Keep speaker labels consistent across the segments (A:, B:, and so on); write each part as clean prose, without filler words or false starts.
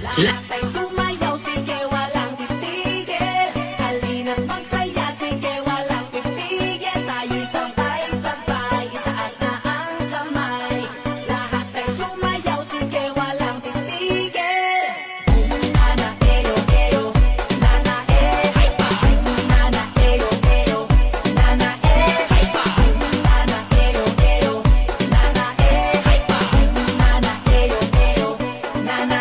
A: Lahat ay sumayaw, sige walang titigil. Halina't magsaya, sige walang pipigil. Tayo'y sabay-sabay, itaas na ang kamay. Lahat ay sumayaw, sige walang titigil. Nana, eyo, eyo, nana, nana, eyo, eyo, nana, nana, eyo, eyo, nana, nana, eyo, eyo, nana,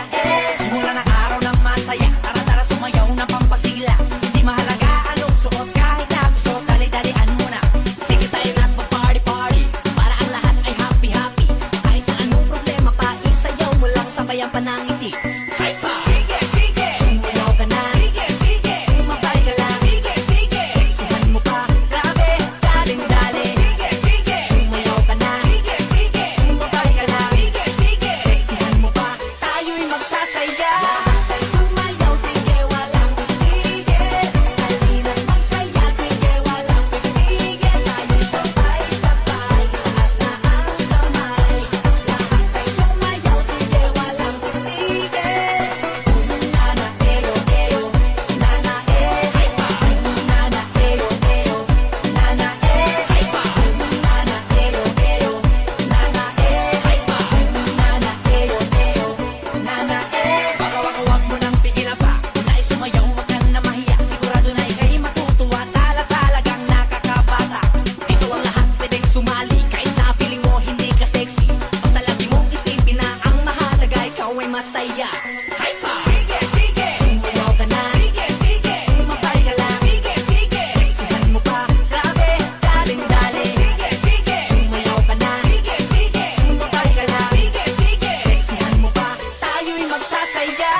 A: Simula ng araw ng masaya, tara-tara sumayaw ng pampasila. Hindi mahalaga anong suot, kahit na gusto, dali-dalian mo na. Sige tayo na't mag-party-party, para ang lahat ay happy-happy. Kahit na anong problema pa, isayaw mo lang sabay ang panangiti. Sige, sige, sumayaw ka na. Sige, sige, sumabay ka lang. Sige, sige, seksihan mo pa, grabe, daling-dali. Sige, sige, sumayaw ka na. Sige, sige, sumabay ka lang. Sige, sige, seksihan mo pa, tayo'y magsasaya. Lahat ay sumayaw, sige walang titigil. Halina't magsaya, sige walang pipigil. Tayo'y sabay-sabay, itaas na ang kamay. Lahat ay sumayaw, sige walang titigil. Nana, eyo, eyo, nana, nana, eyo, eyo, nana, nana, eyo, eyo, nana, nana, eyo, eyo, nana, Baka wag mo nang pigilan pa. Kung nais sumayaw, wag ka na mahiya. Sigurado na ika'y matutuwa. Talagang nakakabata. Dito ang lahat pwedeng sumali. Kahit na feeling mo hindi ka sexy, basta lagi mong isipin na ang mahalaga ikaw ay masaya. Sige, sige, sumayaw ka na. Sige, sige, sumabay ka lang. Sige, sige, seksihan mo pa, grabe, daling-dali. Sige, sige, sumayaw ka na. Sige, sige, sumabay ka lang. Sige, sige, seksihan mo pa, tayo'y magsasaya.